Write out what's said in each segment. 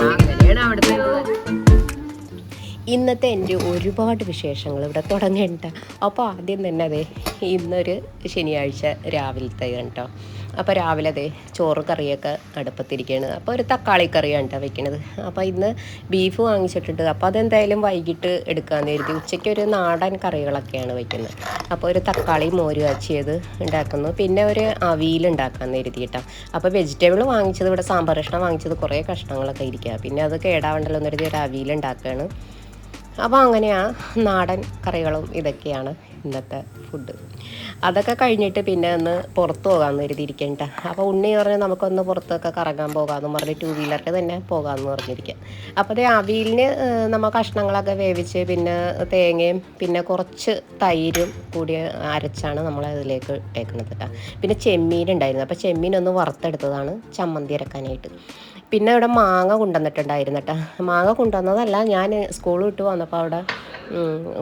അങ്ങനെയാണ് അവിടുത്തെ. ഇന്നത്തെ എൻ്റെ ഒരുപാട് വിശേഷങ്ങൾ ഇവിടെ തുടങ്ങിയിട്ടുണ്ട്. അപ്പോൾ ആദ്യം തന്നെ അതെ, ഇന്നൊരു ശനിയാഴ്ച രാവിലത്തെ കേട്ടോ. അപ്പോൾ രാവിലെ അതെ ചോറ് കറിയൊക്കെ അടുപ്പത്തിരിക്കുകയാണ്. അപ്പോൾ ഒരു തക്കാളി കറിയാണ് കേട്ടോ വെക്കണത്. അപ്പോൾ ഇന്ന് ബീഫ് വാങ്ങിച്ചിട്ടുണ്ട്. അപ്പോൾ അതെന്തായാലും വൈകിട്ട് എടുക്കാമെന്ന് കരുതി. ഉച്ചയ്ക്ക് ഒരു നാടൻ കറികളൊക്കെയാണ് വയ്ക്കുന്നത്. അപ്പോൾ ഒരു തക്കാളി മോര് കാച്ചിയത് ഉണ്ടാക്കുന്നു. പിന്നെ ഒരു അവിയലുണ്ടാക്കാമെന്ന് കരുതി കേട്ടോ. അപ്പോൾ വെജിറ്റബിൾ വാങ്ങിച്ചത് ഇവിടെ സാമ്പാർ കഷ്ണം വാങ്ങിച്ചത് കുറേ കഷ്ണങ്ങളൊക്കെ ഇരിക്കുക. പിന്നെ അത് കേടാവണ്ടല്ലോ എന്ന് കരുതി ഒരു അവിയലുണ്ടാക്കുകയാണ്. അപ്പോൾ അങ്ങനെയാണ് നാടൻ കറികളും ഇതൊക്കെയാണ് ഇന്നത്തെ ഫുഡ്. അതൊക്കെ കഴിഞ്ഞിട്ട് പിന്നെ ഒന്ന് പുറത്ത് പോകാമെന്ന് കരുതിയിരിക്കണ്ട. അപ്പോൾ ഉണ്ണി പറഞ്ഞ് നമുക്കൊന്ന് പുറത്തൊക്കെ കറങ്ങാൻ പോകാമെന്ന് പറഞ്ഞ് 2 വീലറിൽ തന്നെ പോകാമെന്ന് പറഞ്ഞിരിക്കുക. അപ്പോൾ അതേ അവിയലിന് നമ്മൾ കഷ്ണങ്ങളൊക്കെ വേവിച്ച് പിന്നെ തേങ്ങയും പിന്നെ കുറച്ച് തൈരും കൂടി അരച്ചാണ് നമ്മൾ അതിലേക്ക് ഇട്ടേക്കുന്നത് കേട്ടോ. പിന്നെ ചെമ്മീൻ ഉണ്ടായിരുന്നു. അപ്പോൾ ചെമ്മീനൊന്ന് വറുത്തെടുത്തതാണ് ചമ്മന്തി അരക്കാനായിട്ട്. പിന്നെ ഇവിടെ മാങ്ങ കൊണ്ടുവന്നിട്ടുണ്ടായിരുന്നു കേട്ടോ. മാങ്ങ കൊണ്ടുവന്നതല്ല, ഞാൻ സ്കൂൾ വിട്ട് വന്നപ്പോൾ അവിടെ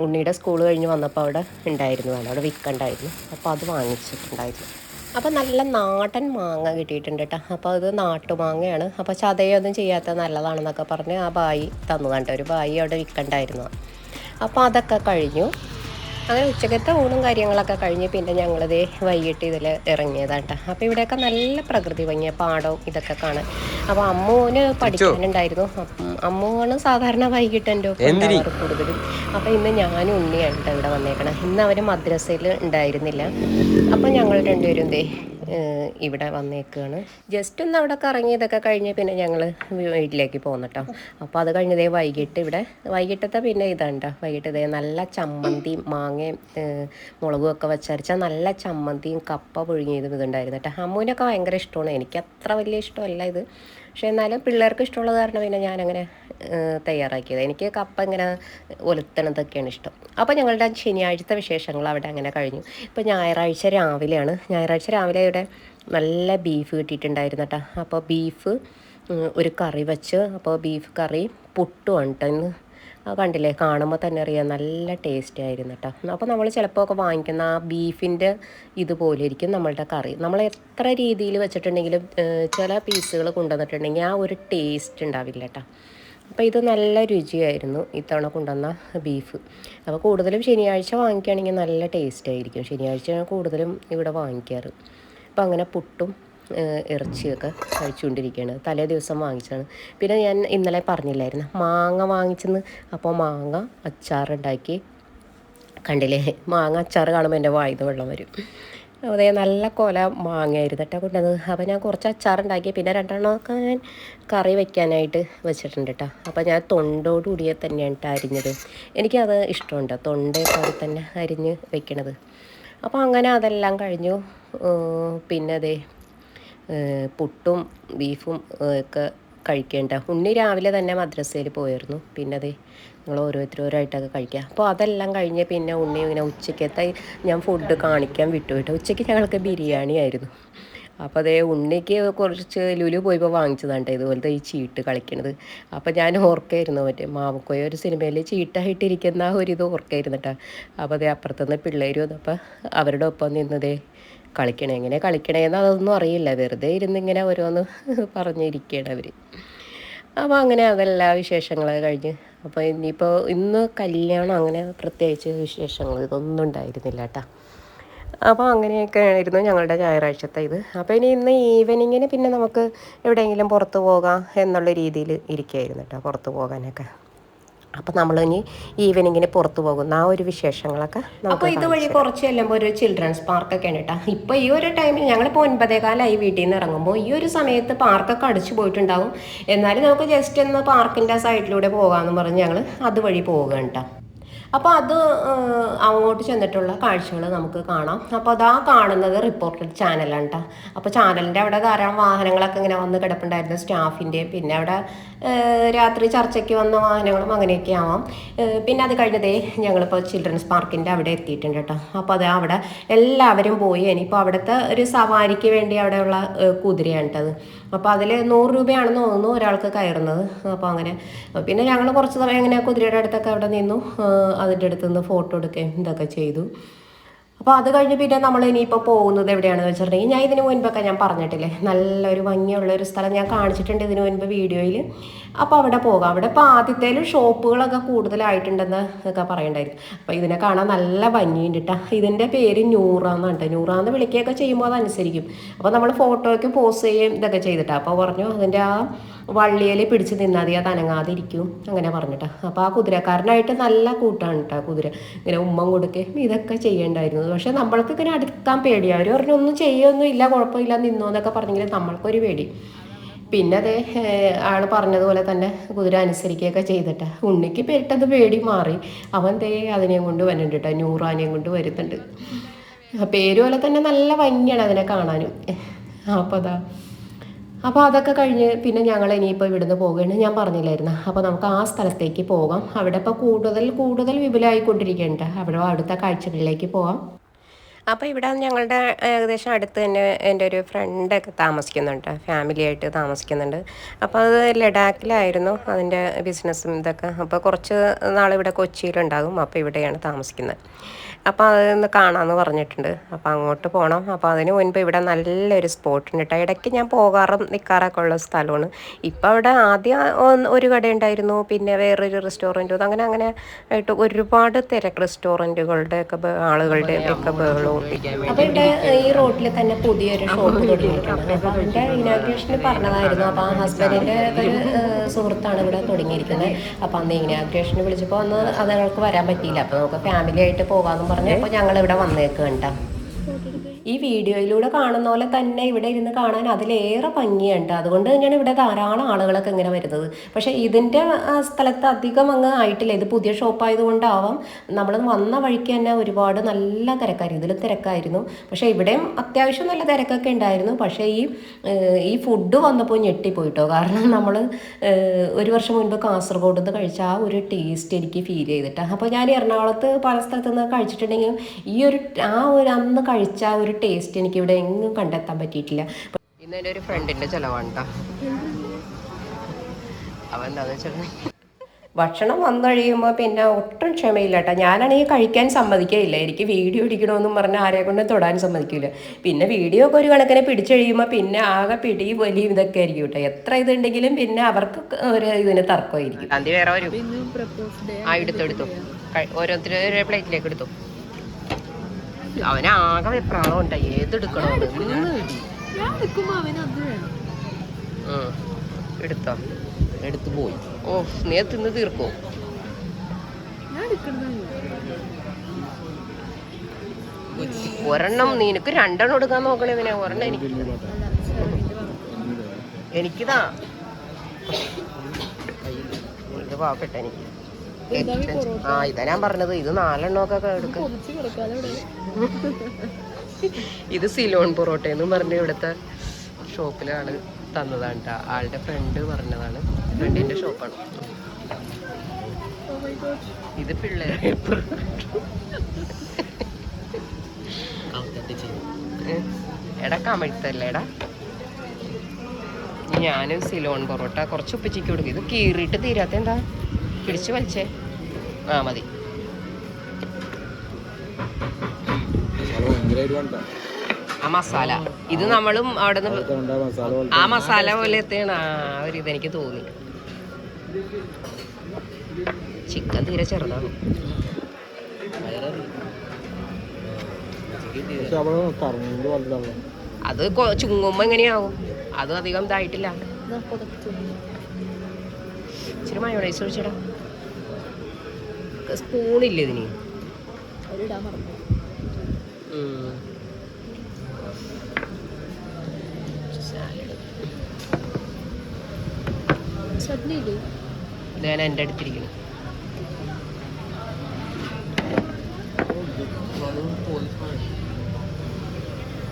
ഉണ്ണിയുടെ സ്കൂൾ കഴിഞ്ഞ് വന്നപ്പോൾ അവിടെ ഉണ്ടായിരുന്നു, അവിടെ വിൽക്കണ്ടായിരുന്നു. അപ്പോൾ അത് വാങ്ങിച്ചിട്ടുണ്ടായിരുന്നു. അപ്പോൾ നല്ല നാടൻ മാങ്ങ കിട്ടിയിട്ടുണ്ട് കേട്ടോ. അപ്പോൾ അത് നാട്ടുമാങ്ങയാണ്. അപ്പോൾ ചതയൊന്നും ചെയ്യാത്ത നല്ലതാണെന്നൊക്കെ പറഞ്ഞ് ആ ബായി തന്നതാണ് കേട്ടോ. ഒരു ബായി അവിടെ വിൽക്കണ്ടായിരുന്നു. അപ്പോൾ അതൊക്കെ കഴിഞ്ഞു. അങ്ങനെ ഉച്ചക്കത്തെ ഊണും കാര്യങ്ങളൊക്കെ കഴിഞ്ഞ് പിന്നെ ഞങ്ങളിതേ വൈകിട്ട് ഇതിൽ ഇറങ്ങിയതാട്ടോ. അപ്പോൾ ഇവിടെയൊക്കെ നല്ല പ്രകൃതി ഭംഗിയ പാടവും ഇതൊക്കെ കാണാൻ. അപ്പോൾ അമ്മുവിന് പഠിക്കാനുണ്ടായിരുന്നു. അപ്പം അമ്മുവാണ് സാധാരണ വൈകിട്ട് എൻ്റെ ഒപ്പം ഉണ്ടാവാറ് കൂടുതലും. അപ്പോൾ ഇന്ന് ഞാനും ഉണ്ണിയാണ് ഇവിടെ വന്നേക്കണം. ഇന്ന് അവർ മദ്രസയിൽ ഉണ്ടായിരുന്നില്ല. അപ്പോൾ ഞങ്ങൾ രണ്ടുപേരും ദേ ഇവിടെ വന്നേക്കാണ്. ജസ്റ്റ് ഒന്ന് അവിടെ കറങ്ങി ഇതൊക്കെ കഴിഞ്ഞ് പിന്നെ ഞങ്ങൾ വീട്ടിലേക്ക് പോന്നിട്ടോ. അപ്പോൾ അത് കഴിഞ്ഞതേ വൈകിട്ട് ഇവിടെ വൈകിട്ടത്തെ പിന്നെ ഇതാണ്ടോ. വൈകിട്ട് ഇതേ നല്ല ചമ്മന്തിയും മാങ്ങയും മുളകും ഒക്കെ വെച്ചരച്ചാൽ നല്ല ചമ്മന്തിയും കപ്പ പുഴുങ്ങിയതും ഇതുണ്ടായിരുന്നു കേട്ടോ. അമ്മൂനൊക്കെ ഭയങ്കര ഇഷ്ടമാണ്. എനിക്ക് അത്ര വലിയ ഇഷ്ടമല്ല ഇത്, പക്ഷേ എന്നാലും പിള്ളേർക്ക് ഇഷ്ടമുള്ളത് കാരണം പിന്നെ ഞാനങ്ങനെ തയ്യാറാക്കിയത്. എനിക്ക് കപ്പ ഇങ്ങനെ ഒലുത്തണതൊക്കെയാണ് ഇഷ്ടം. അപ്പോൾ ഞങ്ങളുടെ ശനിയാഴ്ചത്തെ വിശേഷങ്ങൾ അവിടെ അങ്ങനെ കഴിഞ്ഞു. ഇപ്പോൾ ഞായറാഴ്ച രാവിലെയാണ്. ഞായറാഴ്ച രാവിലെ ഇവിടെ നല്ല ബീഫ് കിട്ടിയിട്ടുണ്ടായിരുന്നു കേട്ടോ. അപ്പോൾ ബീഫ് ഒരു കറി വെച്ച്, അപ്പോൾ ബീഫ് കറി പുട്ടുമാണ് കേട്ടോ ഇന്ന്. കണ്ടില്ലേ, കാണുമ്പോൾ തന്നെ അറിയാം നല്ല ടേസ്റ്റ് ആയിരുന്നു കേട്ടോ. അപ്പോൾ നമ്മൾ ചിലപ്പോൾ ഒക്കെ വാങ്ങിക്കുന്ന ആ ബീഫിൻ്റെ ഇതുപോലെ ഇരിക്കും നമ്മളുടെ കറി. നമ്മൾ എത്ര രീതിയിൽ വെച്ചിട്ടുണ്ടെങ്കിലും ചില പീസുകൾ കൊണ്ടുവന്നിട്ടുണ്ടെങ്കിൽ ആ ഒരു ടേസ്റ്റ് ഉണ്ടാവില്ല കേട്ടോ. അപ്പോൾ ഇത് നല്ല രുചിയായിരുന്നു ഇത്തവണ കൊണ്ടുവന്ന ബീഫ്. അപ്പോൾ കൂടുതലും ശനിയാഴ്ച വാങ്ങിക്കുകയാണെങ്കിൽ നല്ല ടേസ്റ്റ് ആയിരിക്കും. ശനിയാഴ്ചയാണ് കൂടുതലും ഇവിടെ വാങ്ങിക്കാറ്. അപ്പോൾ അങ്ങനെ പുട്ടും ഇറച്ചിയൊക്കെ കഴിച്ചുകൊണ്ടിരിക്കുകയാണ്. തലേ ദിവസം വാങ്ങിച്ചാണ്. പിന്നെ ഞാൻ ഇന്നലെ പറഞ്ഞില്ലായിരുന്നു മാങ്ങ വാങ്ങിച്ചെന്ന്. അപ്പോൾ മാങ്ങ അച്ചാറുണ്ടാക്കി. കണ്ടില്ലേ, മാങ്ങ അച്ചാർ കാണുമ്പോൾ എൻ്റെ വായിന്ന് വെള്ളം വരും. അതേ നല്ല കൊല മാങ്ങയായിരുന്നു കേട്ടോ കൊണ്ടുവന്നത്. അപ്പോൾ ഞാൻ കുറച്ച് അച്ചാറുണ്ടാക്കി. പിന്നെ 2 ഞാൻ കറി വെക്കാനായിട്ട് വെച്ചിട്ടുണ്ട് കേട്ടോ. അപ്പോൾ ഞാൻ തൊണ്ടോടുകൂടിയെ തന്നെയാണ് കേട്ടോ അരിഞ്ഞത്. എനിക്കത് ഇഷ്ടമുണ്ട്, തൊണ്ടയൊക്കെ തന്നെ അരിഞ്ഞ് വെക്കണത്. അപ്പോൾ അങ്ങനെ അതെല്ലാം കഴിഞ്ഞു. പിന്നെ അതേ പുട്ടും ബീഫും ഒക്കെ കഴിക്കേണ്ട. ഉണ്ണി രാവിലെ തന്നെ മദ്രസയിൽ പോയിരുന്നു. പിന്നെ അതേ ഞങ്ങൾ ഓരോരുത്തരോരായിട്ടൊക്കെ കഴിക്കുക. അപ്പോൾ അതെല്ലാം കഴിഞ്ഞ് പിന്നെ ഉണ്ണി ഇങ്ങനെ ഉച്ചക്കത്തെ ഞാൻ ഫുഡ് കാണിക്കാൻ വിട്ടു. ഉച്ചയ്ക്ക് ഞങ്ങൾക്ക് ബിരിയാണി ആയിരുന്നു. അപ്പോൾ അതേ ഉണ്ണിക്ക് കുറച്ച് ലുലു പോയപ്പോൾ വാങ്ങിച്ചതാണ് ഇതുപോലത്തെ ഈ ചീട്ട് കളിക്കണത്. അപ്പോൾ ഞാൻ ഓർക്കായിരുന്നു മറ്റേ മാമുക്കോയ ഒരു സിനിമയിൽ ചീട്ടായിട്ടിരിക്കുന്ന ആ ഒരു ഇത് ഓർക്കായിരുന്നു കേട്ടോ. അപ്പോൾ അതേ അപ്പുറത്തുനിന്ന് പിള്ളേർ വന്നപ്പോൾ അവരുടെ ഒപ്പം നിന്നതേ കളിക്കണേ, എങ്ങനെ കളിക്കണേന്ന് അതൊന്നും അറിയില്ല, വെറുതെ ഇരുന്നിങ്ങനെ ഓരോന്ന് പറഞ്ഞിരിക്കുകയാണ് അവർ. അപ്പോൾ അങ്ങനെ അതെല്ലാ വിശേഷങ്ങളൊക്കെ കഴിഞ്ഞ് അപ്പോൾ ഇനിയിപ്പോൾ ഇന്ന് കല്യാണം അങ്ങനെ പ്രത്യേകിച്ച് വിശേഷങ്ങൾ ഇതൊന്നും ഉണ്ടായിരുന്നില്ല കേട്ടോ. അപ്പോൾ അങ്ങനെയൊക്കെ ആയിരുന്നു ഞങ്ങളുടെ ഞായറാഴ്ചത്തെ ഇത്. അപ്പോൾ ഇന്ന് ഈവനിങ്ങിന് പിന്നെ നമുക്ക് എവിടെയെങ്കിലും പുറത്ത് പോകാം എന്നുള്ള രീതിയിൽ ഇരിക്കുകയായിരുന്നു കേട്ടോ, പുറത്ത് പോകാനൊക്കെ. അപ്പോൾ നമ്മളിനി ഈവനിങ്ങിന് പുറത്ത് പോകുന്ന ആ ഒരു വിശേഷങ്ങളൊക്കെ അപ്പോൾ ഇതുവഴി കുറച്ച് ചെല്ലുമ്പോൾ ഒരു ചിൽഡ്രൻസ് പാർക്കൊക്കെയാണ് കേട്ടോ. ഇപ്പോൾ ഈ ഒരു ടൈമിൽ ഞങ്ങളിപ്പോൾ 9:15 വീട്ടിൽ നിന്ന് ഇറങ്ങുമ്പോൾ ഈ ഒരു സമയത്ത് പാർക്കൊക്കെ അടിച്ചു പോയിട്ടുണ്ടാവും. എന്നാലും നമുക്ക് ജസ്റ്റ് ഒന്ന് പാർക്കിൻ്റെ സൈഡിലൂടെ പോകാമെന്ന് പറഞ്ഞ് ഞങ്ങൾ അതുവഴി പോവുകയാണ് കേട്ടോ. അപ്പോൾ അത് അങ്ങോട്ട് ചെന്നിട്ടുള്ള കാഴ്ചകൾ നമുക്ക് കാണാം. അപ്പോൾ അതാ കാണുന്നത് റിപ്പോർട്ടഡ് ചാനലാണ് കേട്ടോ. അപ്പോൾ ചാനലിൻ്റെ അവിടെ ധാരാളം വാഹനങ്ങളൊക്കെ ഇങ്ങനെ വന്ന് കിടപ്പുണ്ടായിരുന്നു, സ്റ്റാഫിൻ്റെയും പിന്നെ അവിടെ രാത്രി ചർച്ചയ്ക്ക് വന്ന വാഹനങ്ങളും അങ്ങനെയൊക്കെ ആവാം. പിന്നെ അത് കഴിഞ്ഞതേ ഞങ്ങളിപ്പോൾ ചിൽഡ്രൻസ് പാർക്കിൻ്റെ അവിടെ എത്തിയിട്ടുണ്ട് കേട്ടോ. അപ്പോൾ അത് അവിടെ എല്ലാവരും പോയി. ഇനിയിപ്പോൾ അവിടുത്തെ ഒരു സവാരിക്ക് വേണ്ടി അവിടെയുള്ള കുതിരയാണ് കേട്ടത്. അപ്പോൾ അതിൽ 100 രൂപയാണെന്ന് തോന്നുന്നു ഒരാൾക്ക് കയറുന്നത്. അപ്പോൾ അങ്ങനെ പിന്നെ ഞങ്ങൾ കുറച്ച് സമയം ഇങ്ങനെ കുതിരയുടെ അടുത്തൊക്കെ അവിടെ നിന്നു. അതിൻ്റെ അടുത്ത് നിന്ന് ഫോട്ടോ എടുക്കുകയും ഇതൊക്കെ ചെയ്തു. അപ്പോൾ അത് കഴിഞ്ഞ് പിന്നെ നമ്മൾ ഇനിയിപ്പോൾ പോകുന്നത് എവിടെയാണെന്ന് വെച്ചിട്ടുണ്ടെങ്കിൽ ഞാൻ ഇതിന് മുൻപൊക്കെ ഞാൻ പറഞ്ഞിട്ടില്ലേ നല്ലൊരു ഭംഗിയുള്ളൊരു സ്ഥലം ഞാൻ കാണിച്ചിട്ടുണ്ട് ഇതിന് മുൻപ് വീഡിയോയിൽ. അപ്പോൾ അവിടെ പോകാം. അവിടെ ഇപ്പോൾ ആദ്യത്തേലും ഷോപ്പുകളൊക്കെ കൂടുതലായിട്ടുണ്ടെന്ന് ഒക്കെ പറയണ്ടായിരുന്നു. അപ്പോൾ ഇതിനെ കാണാൻ നല്ല ഭംഗിയുണ്ട് കേട്ടോ. ഇതിൻ്റെ പേര് നൂറാന്നാണ്. നൂറാന്ന് വിളിക്കുകയൊക്കെ ചെയ്യുമ്പോൾ അതനുസരിക്കും. അപ്പോൾ നമ്മൾ ഫോട്ടോയ്ക്ക് പോസ്റ്റ് ചെയ്യുകയും ഇതൊക്കെ ചെയ്തിട്ടാണ്. അപ്പോൾ പറഞ്ഞു അതിൻ്റെ ആ വള്ളിയിൽ പിടിച്ച് നിന്നാൽ മതി, അത് അനങ്ങാതിരിക്കും അങ്ങനെ പറഞ്ഞിട്ടാ. അപ്പോൾ ആ കുതിരക്കാരനായിട്ട് നല്ല കൂട്ടാണ് കേട്ടോ. കുതിര ഇങ്ങനെ ഉമ്മം കൊടുക്കുകയും ഇതൊക്കെ ചെയ്യേണ്ടായിരുന്നു. പക്ഷേ നമ്മൾക്ക് ഇങ്ങനെ അടുക്കാൻ പേടിയാണ്. അവർ പറഞ്ഞു ഒന്നും ചെയ്യൊന്നും ഇല്ല, കുഴപ്പമില്ല, നിന്നോ എന്നൊക്കെ പറഞ്ഞെങ്കിൽ നമ്മൾക്കൊരു പേടി. പിന്നെ അതേ ആൾ പറഞ്ഞതുപോലെ തന്നെ കുതിര അനുസരിക്കുകയൊക്കെ ചെയ്തിട്ട് ഉണ്ണിക്ക് പെട്ടത് പേടി മാറി. അവൻ ദേ അതിനെയും കൊണ്ട് വരുന്നുണ്ട് കേട്ടോ, നൂറാനെയും കൊണ്ട് വരുന്നുണ്ട്. പേര് പോലെ തന്നെ നല്ല ഭംഗിയാണ് അതിനെ കാണാനും. അപ്പോൾ അതൊക്കെ കഴിഞ്ഞ് പിന്നെ ഞങ്ങൾ ഇനിയിപ്പോൾ ഇവിടുന്ന് പോവുകയാണ്, ഞാൻ പറഞ്ഞില്ലായിരുന്നു. അപ്പോൾ നമുക്ക് ആ സ്ഥലത്തേക്ക് പോകാം. അവിടെ ഇപ്പോൾ കൂടുതൽ വിപുലമായിക്കൊണ്ടിരിക്കുന്നുണ്ട്. അവിടെ അടുത്ത കാഴ്ചകളിലേക്ക് പോകാം. അപ്പോൾ ഇവിടെ ഞങ്ങളുടെ ഏകദേശം അടുത്ത് തന്നെ എൻ്റെ ഒരു ഫ്രണ്ടൊക്കെ താമസിക്കുന്നുണ്ട്, ഫാമിലിയായിട്ട് താമസിക്കുന്നുണ്ട്. അപ്പോൾ അത് ലഡാക്കിലായിരുന്നു അതിൻ്റെ ബിസിനസ്സും ഇതൊക്കെ. അപ്പോൾ കുറച്ച് നാളിവിടെ കൊച്ചിയിലുണ്ടാകും. അപ്പോൾ ഇവിടെയാണ് താമസിക്കുന്നത്. അപ്പോൾ അതൊന്ന് കാണാമെന്ന് പറഞ്ഞിട്ടുണ്ട്. അപ്പോൾ അങ്ങോട്ട് പോകണം. അപ്പോൾ അതിന് മുൻപ് ഇവിടെ നല്ലൊരു സ്പോട്ടുണ്ട് കേട്ടോ. ഇടയ്ക്ക് ഞാൻ നിൽക്കാറൊക്കെ ഉള്ള സ്ഥലമാണ്. ഇപ്പോൾ അവിടെ ആദ്യം ഒരു കടയുണ്ടായിരുന്നു, പിന്നെ വേറൊരു റെസ്റ്റോറൻറ്റും, അങ്ങനെ ആയിട്ട് ഒരുപാട് റെസ്റ്റോറൻറ്റുകളുടെ ഒക്കെ ആളുകളുടെ ഒക്കെ ബഹളവും. അപ്പോൾ ഇവിടെ ഈ റോഡിൽ തന്നെ പുതിയൊരു ഷോപ്പ് തുടങ്ങിയിട്ടുണ്ട്. അപ്പോൾ അതിൻ്റെ ഇനാഗ്രേഷന് പറഞ്ഞതായിരുന്നു. അപ്പോൾ ആ ഹസ്ബൻഡിൻ്റെ ഒരു സുഹൃത്താണ് ഇവിടെ തുടങ്ങിയിരിക്കുന്നത്. അപ്പോൾ അന്ന് ഇനാഗ്രേഷന് വിളിച്ചപ്പോൾ അന്ന് അതുങ്ങൾക്ക് വരാൻ പറ്റിയില്ല. അപ്പോൾ നമുക്ക് ഫാമിലി ആയിട്ട് പോകാമെന്ന് പറഞ്ഞപ്പോൾ ഞങ്ങളിവിടെ വന്നേക്കുന്നുണ്ട്. ഈ വീഡിയോയിലൂടെ കാണുന്ന പോലെ തന്നെ ഇവിടെ ഇരുന്ന് കാണാൻ അതിലേറെ ഭംഗിയുണ്ട്. അതുകൊണ്ട് തന്നെയാണ് ഇവിടെ ധാരാളം ആളുകളൊക്കെ ഇങ്ങനെ വരുന്നത്. പക്ഷേ ഇതിൻ്റെ സ്ഥലത്ത് അധികം അങ്ങ് ആയിട്ടില്ല. ഇത് പുതിയ ഷോപ്പായതുകൊണ്ടാവാം നമ്മൾ വന്ന വഴിക്ക് തന്നെ ഒരുപാട് നല്ല തിരക്കായിരുന്നു. ഇതിലും തിരക്കായിരുന്നു. പക്ഷേ ഇവിടെയും അത്യാവശ്യം നല്ല തിരക്കൊക്കെ ഉണ്ടായിരുന്നു. പക്ഷേ ഈ ഫുഡ് വന്നപ്പോൾ ഞെട്ടിപ്പോയിട്ടോ. കാരണം നമ്മൾ ഒരു വർഷം മുൻപ് കാസർഗോഡ് നിന്ന് കഴിച്ച ആ ഒരു ടേസ്റ്റ് എനിക്ക് ഫീൽ ചെയ്തിട്ടാണ്. അപ്പോൾ ഞാൻ എറണാകുളത്ത് പല സ്ഥലത്തു നിന്ന് കഴിച്ചിട്ടുണ്ടെങ്കിലും അന്ന് കഴിച്ച ഒരു ടേസ്റ്റ് എനിക്ക് ഇവിടെ എങ്ങും കണ്ടെത്താൻ പറ്റിയിട്ടില്ല. ഇന്ന് എൻ്റെ ഒരു ഫ്രണ്ടിൻ്റെ ചിലവാണ് കേട്ടോ. അവൻ എന്താണെന്ന് വെച്ചാൽ ഭക്ഷണം വന്നു കഴിയുമ്പോൾ പിന്നെ ഒട്ടും ക്ഷമയില്ല കേട്ടോ. ഞാനാണെങ്കിൽ കഴിക്കാൻ സമ്മതിക്കുകയില്ല. എനിക്ക് വീഡിയോ ഇടിക്കണമെന്നും പറഞ്ഞ് ആരെ കൊണ്ടും തൊടാൻ സമ്മതിക്കില്ല. പിന്നെ വീഡിയോ ഒക്കെ ഒരു കണക്കിനെ പിടിച്ചു കഴിയുമ്പോൾ പിന്നെ ആകെ പിടിയും വലിയും ഇതൊക്കെ ആയിരിക്കും കേട്ടോ. എത്ര ഇതുണ്ടെങ്കിലും പിന്നെ അവർക്ക് ഒരു ഇതിന് തർക്കമായിരിക്കും. അന്തി വേറെ വരും. എടുത്തു ഓരോരുത്തരും പ്ലേറ്റിലേക്ക് എടുത്തു. അവനാകെ വെപ്രാളം ഉണ്ടായി, ഏതെടുക്കണോ എടുത്തോ, എടുത്തു പോയി. ഓ നീ തിന്ന് തീർക്കോ? ഒരെണ്ണം നിനക്ക് രണ്ടെണ്ണം എടുക്കാൻ നോക്കണേ. ഇതിനെ ഒരെണ്ണം എനിക്കിതാ ഇത് പാവപ്പെട്ട എനിക്ക്. ഇതാ ഞാൻ പറഞ്ഞത്, ഇത് 4 എണ്ണമൊക്കെ എടുക്കും. ഇത് സിലോൺ പൊറോട്ട എന്ന് പറഞ്ഞ ഇവിടുത്തെ ഷോപ്പിലാണ് തന്നതാണ് കേട്ടോ. ആളുടെ ഫ്രണ്ട് പറഞ്ഞതാണ്, ഫ്രണ്ടിന്റെ ഷോപ്പാണ് ഇത്. പിള്ളേരെ എടാ കമഴ്ത്തല്ലേ എടാ. ഞാനും സിലോൺ പൊറോട്ട കുറച്ച് ഉപ്പിച്ചിക്ക് കൊടുക്കും. ഇത് കീറിയിട്ട് തീരാത്ത എന്താ, പിടിച്ച് വലിച്ചേ. മതി. ആ മസാല ഇത് നമ്മളും അവിടെ നിന്ന് ആ മസാല പോലെ എത്തിയാണ് ആ ഒരു ഇതെനിക്ക് തോന്നി. ചിക്കൻ തീരെ ചെറുതാണ്. അത് ചുങ്ങുമ്പോ എങ്ങനെയാവും? അത് അധികം ഇതായിട്ടില്ല. ഇച്ചിരി മയോണൈസ് ഒഴിച്ചടാ. സ്പൂണില്ല ഇതിന്. ഞാൻ എൻ്റെ അടുത്തിരിക്കുന്നു.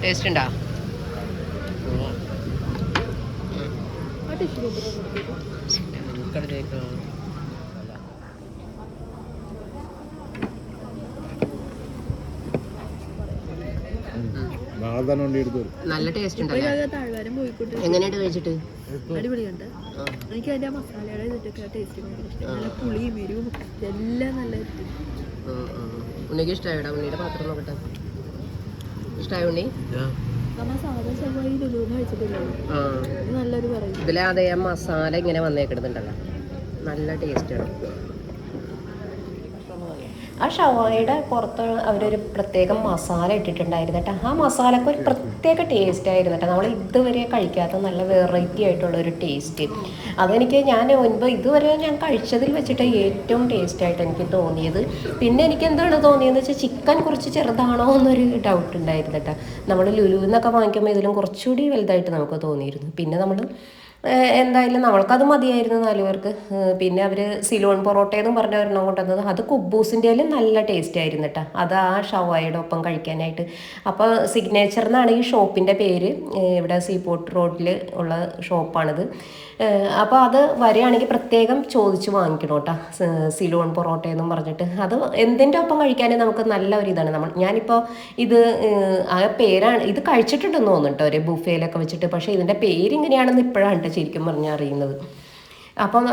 ടേസ്റ്റ് ഉണ്ടോ? നല്ല ടേസ്റ്റ് ഉണ്ടല്ലോ. എങ്ങനെയുണ്ട് കഴിച്ചിട്ട്? അടിപൊളിയുണ്ട്. എനിക്ക് അതിന്റെ മസാലയുടെ ഇതൊക്കെ ടേസ്റ്റ് നല്ല പുളിയും എരിവും എല്ലാം നല്ല. ഉണ്ണിക്ക് ഇഷ്ടമായിടാ. ഉണ്ണിയുടെ പാത്രം നോക്കട്ടെ. ഇഷ്ടമായ ഉണ്ണി? നമ്മൾ സാധാ ഷവായി ലുലുന്ന് കഴിച്ചിട്ടില്ലല്ലോ. ഇത് നല്ലൊരു പറയും. ഇതിലെ അതേ മസാല ഇങ്ങനെ വന്നേക്കിടുന്നുണ്ടല്ലോ, നല്ല ടേസ്റ്റാണ്. ആ ഷവായുടെ പുറത്ത് അവരൊരു പ്രത്യേകം മസാല ഇട്ടിട്ടുണ്ടായിരുന്നു കേട്ടോ. ആ മസാലക്ക് ഒരു പ്രത്യേക ടേസ്റ്റ് ആയിരുന്നു കേട്ടോ. നമ്മൾ ഇതുവരെ കഴിക്കാത്ത നല്ല വെറൈറ്റി ആയിട്ടുള്ളൊരു ടേസ്റ്റ്. അതെനിക്ക് ഞാൻ മുൻപ് ഇതുവരെ ഞാൻ കഴിച്ചതിൽ വെച്ചിട്ട് ഏറ്റവും ടേസ്റ്റായിട്ട് എനിക്ക് തോന്നിയത്. പിന്നെ എനിക്ക് എന്താണ് തോന്നിയതെന്ന് വെച്ചാൽ ചിക്കൻ കുറച്ച് ചെറുതാണോ എന്നൊരു ഡൗട്ട് ഉണ്ടായിരുന്നു കേട്ടോ. നമ്മൾ ലുലുവിന്നൊക്കെ വാങ്ങിക്കുമ്പോൾ ഇതിലും കുറച്ചുകൂടി വലുതായിട്ട് നമുക്ക് തോന്നിയിരുന്നു. പിന്നെ നമ്മൾ എന്തായാലും നമ്മൾക്കത് മതിയായിരുന്നു 4 പേർക്ക്. പിന്നെ അവർ സിലോൺ പൊറോട്ടയെന്നും പറഞ്ഞ ഒരെണ്ണം കൊണ്ടുവന്നത്, അത് കുബൂസിൻ്റെയിലും നല്ല ടേസ്റ്റ് ആയിരുന്നു കേട്ടോ. അത് ആ ഷവായുടെ ഒപ്പം കഴിക്കാനായിട്ട്. അപ്പോൾ സിഗ്നേച്ചർ എന്നാണ് ഈ ഷോപ്പിൻ്റെ പേര്. ഇവിടെ സീപോർട്ട് റോഡിൽ ഉള്ള ഷോപ്പാണിത്. അപ്പോൾ അത് വരികയാണെങ്കിൽ പ്രത്യേകം ചോദിച്ച് വാങ്ങിക്കണം കേട്ടോ, സിലോൺ പൊറോട്ടയെന്നും പറഞ്ഞിട്ട്. അത് എന്തിൻ്റെ ഒപ്പം കഴിക്കാൻ നമുക്ക് നല്ല ഒരു ഇതാണ്. ഞാനിപ്പോൾ ഇത് ആ പേരാണ്, ഇത് കഴിച്ചിട്ടുണ്ടെന്ന് തോന്നുന്നു കേട്ടോ, ഒരു ബുഫേയിലൊക്കെ വെച്ചിട്ട്. പക്ഷേ ഇതിൻ്റെ പേരിങ്ങനെയാണെന്ന് ഇപ്പോഴാണ് ശരിക്കും പറഞ്ഞാൽ അറിയുന്നത്. അപ്പം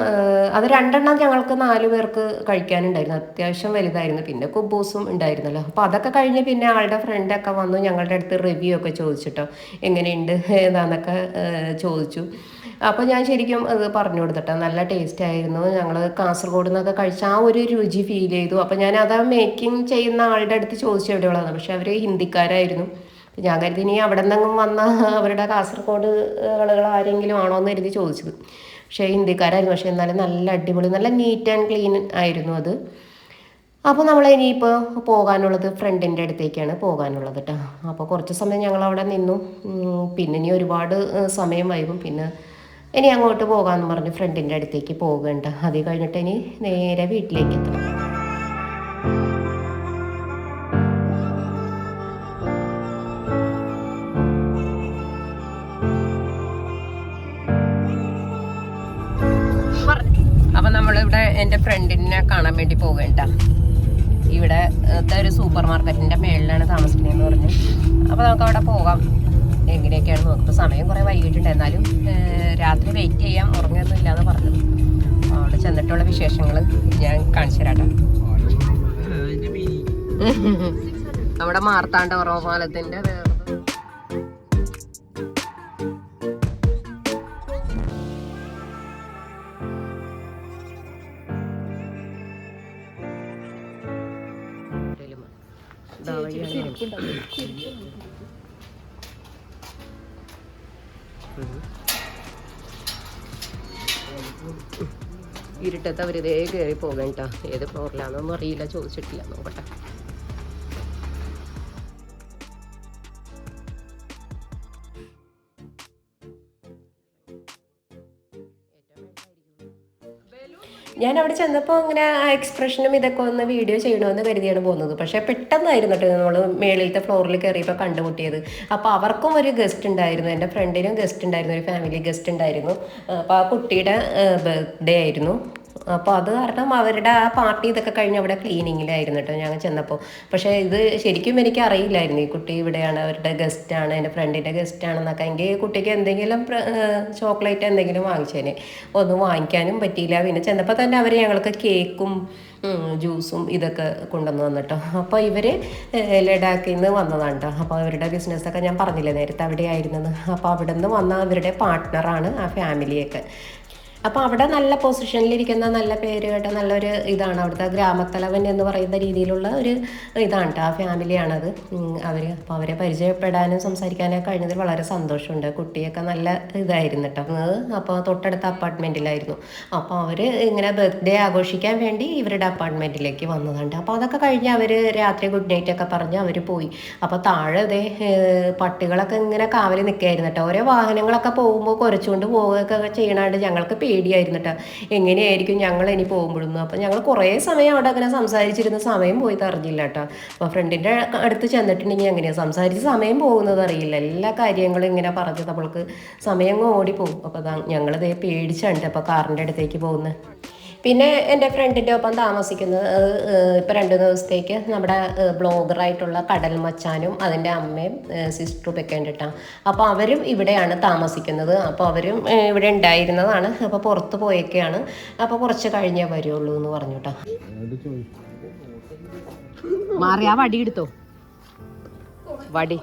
അത് 2 ഞങ്ങൾക്ക് 4 പേർക്ക് കഴിക്കാനുണ്ടായിരുന്നു. അത്യാവശ്യം വലുതായിരുന്നു. പിന്നെ കുബൂസും ഉണ്ടായിരുന്നല്ലോ. അപ്പോൾ അതൊക്കെ കഴിഞ്ഞ് പിന്നെ ആളുടെ ഫ്രണ്ടൊക്കെ വന്നു ഞങ്ങളുടെ അടുത്ത് റിവ്യൂ ഒക്കെ ചോദിച്ചിട്ടോ, എങ്ങനെയുണ്ട് ഏതാന്നൊക്കെ ചോദിച്ചു. അപ്പോൾ ഞാൻ ശരിക്കും അത് പറഞ്ഞു കൊടുത്തിട്ടോ, നല്ല ടേസ്റ്റ് ആയിരുന്നു. ഞങ്ങൾ കാസർഗോഡ് നിന്നൊക്കെ കഴിച്ച ആ ഒരു രുചി ഫീൽ ചെയ്തു. അപ്പോൾ ഞാൻ അത് മേക്കിംഗ് ചെയ്യുന്ന ആളുടെ അടുത്ത് ചോദിച്ചു എവിടെയുള്ളതാണ്. പക്ഷെ അവർ ഹിന്ദിക്കാരായിരുന്നു. ഞാൻ കരുതി ഇനി അവിടെ നിന്നെങ്കിലും വന്ന അവരുടെ കാസർഗോഡ് ആളുകൾ ആരെങ്കിലും ആണോ എന്ന് കരുതി ചോദിച്ചത്. പക്ഷേ ഹിന്ദിക്കാരായിരുന്നു. പക്ഷേ എന്നാലും നല്ല അടിപൊളി, നല്ല നീറ്റ് ആൻഡ് ക്ലീൻ ആയിരുന്നു അത്. അപ്പോൾ നമ്മൾ ഇനിയിപ്പോൾ പോകാനുള്ളത് ഫ്രണ്ടിൻ്റെ അടുത്തേക്കാണ് പോകാനുള്ളത് കേട്ടോ. അപ്പോൾ കുറച്ച് സമയം ഞങ്ങൾ അവിടെ നിന്നു. പിന്നെ ഇനി ഒരുപാട് സമയം വൈകും. പിന്നെ ഇനി അങ്ങോട്ട് പോകാമെന്ന് പറഞ്ഞ് ഫ്രണ്ടിൻ്റെ അടുത്തേക്ക് പോകണ്ട. അത് കഴിഞ്ഞിട്ട് ഇനി നേരെ വീട്ടിലേക്ക് എത്തണം. അപ്പം നമ്മളിവിടെ എൻ്റെ ഫ്രണ്ടിനെ കാണാൻ വേണ്ടി പോകണ്ട. ഇവിടെ ഒരു സൂപ്പർ മാർക്കറ്റിൻ്റെ മേളിലാണ് താമസിക്കുന്നതെന്ന് പറഞ്ഞു. അപ്പോൾ നമുക്ക് അവിടെ പോകാം. എങ്ങനെയൊക്കെയാണ് നോക്കുമ്പോൾ സമയം കുറേ വൈകിട്ടുണ്ട്. എന്നാലും രാത്രി വെയിറ്റ് ചെയ്യാം, ഉറങ്ങുന്നില്ല എന്ന് പറഞ്ഞത്. അവിടെ ചെന്നിട്ടുള്ള വിശേഷങ്ങൾ ഞാൻ കാണിച്ചു തരാം. നമ്മുടെ മാർത്താണ്ഡ ഓർമ്മപാലത്തിൻ്റെ ഇരുട്ടത്ത് അവരിതേ കയറി പോകണ്ട. ഏത് ഫ്ലോറിലാണെന്നൊന്നും അറിയില്ല, ചോദിച്ചിട്ടില്ല. നോക്കട്ടെ. ഞാൻ അവിടെ ചെന്നപ്പോൾ ഇങ്ങനെ എക്സ്പ്രഷനും ഇതൊക്കെ ഒന്ന് വീഡിയോ ചെയ്യണമെന്ന് കരുതിയാണ് പോകുന്നത്. പക്ഷേ പെട്ടെന്നായിരുന്നു കേട്ടോ നമ്മൾ മേളിലത്തെ ഫ്ലോറിൽ കയറിയപ്പോൾ കണ്ടുമുട്ടിയത്. അപ്പോൾ അവർക്കും ഒരു ഗസ്റ്റ് ഉണ്ടായിരുന്നു, എൻ്റെ ഫ്രണ്ടിനും ഗസ്റ്റ് ഉണ്ടായിരുന്നു, ഒരു ഫാമിലി ഗസ്റ്റ് ഉണ്ടായിരുന്നു. അപ്പോൾ ആ കുട്ടിയുടെ ബർത്ത്ഡേ ആയിരുന്നു. അപ്പോൾ അത് കാരണം അവരുടെ ആ പാർട്ടി ഇതൊക്കെ കഴിഞ്ഞ് അവിടെ ക്ലീനിങ്ങിലായിരുന്നു കേട്ടോ ഞങ്ങൾ ചെന്നപ്പോൾ. പക്ഷേ ഇത് ശരിക്കും എനിക്ക് അറിയില്ലായിരുന്നു ഈ കുട്ടി ഇവിടെയാണ്, അവരുടെ ഗസ്റ്റാണ്, എൻ്റെ ഫ്രണ്ടിൻ്റെ ഗസ്റ്റാണെന്നൊക്കെ. എങ്കിൽ കുട്ടിക്ക് എന്തെങ്കിലും ചോക്ലേറ്റ് എന്തെങ്കിലും വാങ്ങിച്ചേനെ. ഒന്നും വാങ്ങിക്കാനും പറ്റിയില്ല. പിന്നെ ചെന്നപ്പോൾ തന്നെ അവർ ഞങ്ങൾക്ക് കേക്കും ജ്യൂസും ഇതൊക്കെ കൊണ്ടുവന്ന് വന്നിട്ടോ. അപ്പോൾ ഇവർ ലഡാക്കിൽ നിന്ന് വന്നതാണ് കേട്ടോ. അപ്പോൾ അവരുടെ ബിസിനസ്സൊക്കെ ഞാൻ പറഞ്ഞില്ലേ നേരത്തെ അവിടെ ആയിരുന്നെന്ന്. അപ്പോൾ അവിടെ നിന്ന് വന്ന അവരുടെ പാർട്ട്ണറാണ് ആ ഫാമിലിയൊക്കെ. അപ്പോൾ അവിടെ നല്ല പൊസിഷനിലിരിക്കുന്ന, നല്ല പേര് കേട്ട നല്ലൊരു ഇതാണ് അവിടുത്തെ ഗ്രാമത്തലവൻ എന്ന് പറയുന്ന രീതിയിലുള്ള ഒരു ഇതാണ് കേട്ടോ, ആ ഫാമിലിയാണത് അവർ. അപ്പോൾ അവരെ പരിചയപ്പെടാനും സംസാരിക്കാനൊക്കെ കഴിഞ്ഞതിൽ വളരെ സന്തോഷമുണ്ട്. കുട്ടിയൊക്കെ നല്ല ഇതായിരുന്നു കേട്ടോ. അപ്പോൾ തൊട്ടടുത്ത അപ്പാർട്ട്മെൻറ്റിലായിരുന്നു. അപ്പോൾ അവർ ഇങ്ങനെ ബർത്ത്ഡേ ആഘോഷിക്കാൻ വേണ്ടി ഇവരുടെ അപ്പാർട്ട്മെൻറ്റിലേക്ക് വന്നതാണ്. അപ്പോൾ അതൊക്കെ കഴിഞ്ഞ് അവർ രാത്രി ഗുഡ് നൈറ്റ് ഒക്കെ പറഞ്ഞ് അവർ പോയി. അപ്പോൾ താഴെ അതേ പട്ടികളൊക്കെ ഇങ്ങനെ കാവൽ നിൽക്കുകയായിരുന്നു കേട്ടോ. ഓരോ വാഹനങ്ങളൊക്കെ പോകുമ്പോൾ കുരച്ചുകൊണ്ട് പോവുകയൊക്കെ ചെയ്യണാണ്ട് ഞങ്ങൾക്ക് പേടിയായിരുന്നു കേട്ടോ, എങ്ങനെയായിരിക്കും ഞങ്ങൾ ഇനി പോകുമ്പോഴൊന്നും. അപ്പം ഞങ്ങൾ കുറേ സമയം അവിടെ അങ്ങനെ സംസാരിച്ചിരുന്ന സമയം പോയി അറിഞ്ഞില്ല കേട്ടോ. അപ്പോൾ ഫ്രണ്ടിൻ്റെ അടുത്ത് ചെന്നിട്ടുണ്ടെങ്കിൽ എങ്ങനെയാണ് സംസാരിച്ച് സമയം പോകുന്നത് അറിയില്ല. എല്ലാ കാര്യങ്ങളും ഇങ്ങനെ പറഞ്ഞ് നമ്മൾക്ക് സമയം ഓടിപ്പോകും. അപ്പോൾ ഞങ്ങളിതേ പേടിച്ചാണ് അപ്പോൾ കാറിൻ്റെ അടുത്തേക്ക് പോകുന്നത്. പിന്നെ എൻ്റെ ഫ്രണ്ടിൻ്റെ ഒപ്പം താമസിക്കുന്നത് ഇപ്പോൾ 2 ദിവസത്തേക്ക് നമ്മുടെ ബ്ലോഗറായിട്ടുള്ള കടൽ മച്ചാനും അതിൻ്റെ അമ്മയും സിസ്റ്ററും ഒക്കെ ഉണ്ട് കേട്ടോ. അപ്പോൾ അവരും ഇവിടെയാണ് താമസിക്കുന്നത്. അപ്പോൾ അവരും ഇവിടെ ഉണ്ടായിരുന്നതാണ്. അപ്പോൾ പുറത്ത് പോയൊക്കെയാണ്. അപ്പോൾ കുറച്ച് കഴിഞ്ഞേ വരുള്ളൂ എന്ന് പറഞ്ഞു കേട്ടോ. മാറി ആ വടി എടുത്തോ, വടി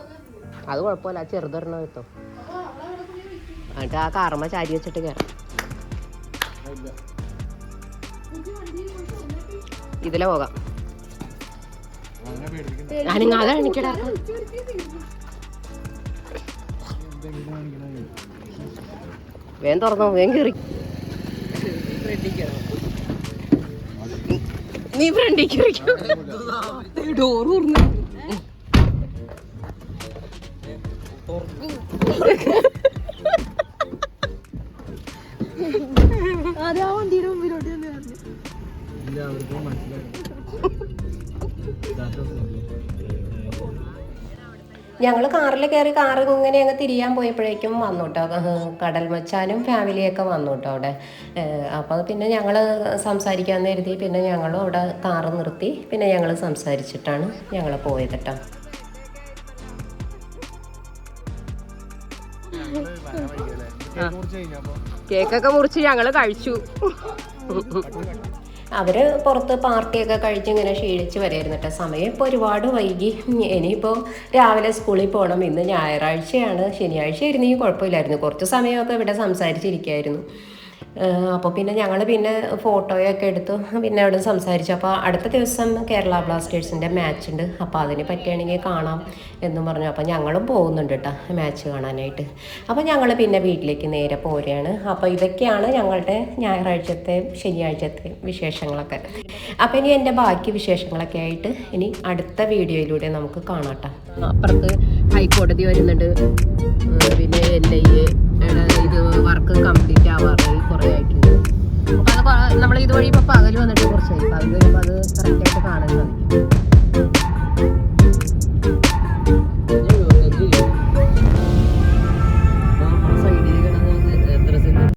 അത് കുഴപ്പമില്ല, ചെറുതൊരെണ്ണം കിട്ടും. എന്നിട്ട് ആ കാർമ്മ ചാരി വെച്ചിട്ട് കയറാം. ഇതിലെ പോകാം. അനങ്ങാതെ കാണിക്കടാ. വേഗം തുറന്നോ, വേഗം കയറി. നീ ഫ്രണ്ടിൽ കയറിക്കോ. ഡോറ് തുറന്നു. ആദ്യം ആ വണ്ടിയുടെ മുമ്പിലോട്ട് തന്നെ പറഞ്ഞു. ഞങ്ങൾ കാറിൽ കയറി കാറ് ഇങ്ങനെ അങ്ങ് തിരിയാൻ പോയപ്പോഴേക്കും വന്നു കേട്ടോ, കടൽ മച്ചാനും ഫാമിലിയൊക്കെ വന്നു കേട്ടോ അവിടെ. അപ്പോൾ പിന്നെ ഞങ്ങൾ സംസാരിക്കാമെന്ന് കരുതി പിന്നെ ഞങ്ങളും അവിടെ കാറ് നിർത്തി. പിന്നെ ഞങ്ങൾ സംസാരിച്ചിട്ടാണ് ഞങ്ങൾ പോയത് കേട്ടോ. കേക്കൊക്കെ മുറിച്ച് ഞങ്ങൾ കഴിച്ചു. അവർ പുറത്ത് പാർട്ടിയൊക്കെ കഴിച്ച് ഇങ്ങനെ ക്ഷീണിച്ച് വരായിരുന്നു കേട്ടോ. സമയം ഇപ്പോൾ ഒരുപാട് വൈകി. ഇനിയിപ്പോൾ രാവിലെ സ്കൂളിൽ പോകണം. ഇന്ന് ഞായറാഴ്ചയാണ്. ശനിയാഴ്ച ആയിരുന്നെങ്കിൽ കുഴപ്പമില്ലായിരുന്നു, കുറച്ച് സമയമൊക്കെ ഇവിടെ സംസാരിച്ചിരിക്കുമായിരുന്നു. അപ്പോൾ പിന്നെ ഞങ്ങൾ പിന്നെ ഫോട്ടോയൊക്കെ എടുത്തു, പിന്നെ അവിടെ സംസാരിച്ചു. അപ്പോൾ അടുത്ത ദിവസം കേരള ബ്ലാസ്റ്റേഴ്സിൻ്റെ മാച്ച് ഉണ്ട്, അപ്പോൾ അതിന് പറ്റുകയാണെങ്കിൽ കാണാം എന്നും പറഞ്ഞു. അപ്പോൾ ഞങ്ങളും പോകുന്നുണ്ട് കേട്ടോ മാച്ച് കാണാനായിട്ട്. അപ്പോൾ ഞങ്ങൾ പിന്നെ വീട്ടിലേക്ക് നേരെ പോരുകയാണ്. അപ്പോൾ ഇതൊക്കെയാണ് ഞങ്ങളുടെ ഞായറാഴ്ചത്തെ ശനിയാഴ്ചത്തെ വിശേഷങ്ങളൊക്കെ. അപ്പോൾ ഇനി എൻ്റെ ബാക്കി വിശേഷങ്ങളൊക്കെ ആയിട്ട് ഇനി അടുത്ത വീഡിയോയിലൂടെ നമുക്ക് കാണാം കേട്ടോ. അപ്പുറത്ത് ഹൈക്കോടതി വരുന്നുണ്ട്, പിന്നെ LIA ഇത് വർക്ക് കംപ്ലീറ്റ് ആവാറായി കുറേ ആയിട്ടുണ്ട്. അപ്പോൾ അത് നമ്മൾ ഇതുവഴി ഇപ്പോൾ പകൽ വന്നിട്ട് കുറച്ചായി, പകൽ വരുമ്പോൾ അത് കറക്റ്റായിട്ട് കാണാൻ സാധിക്കും.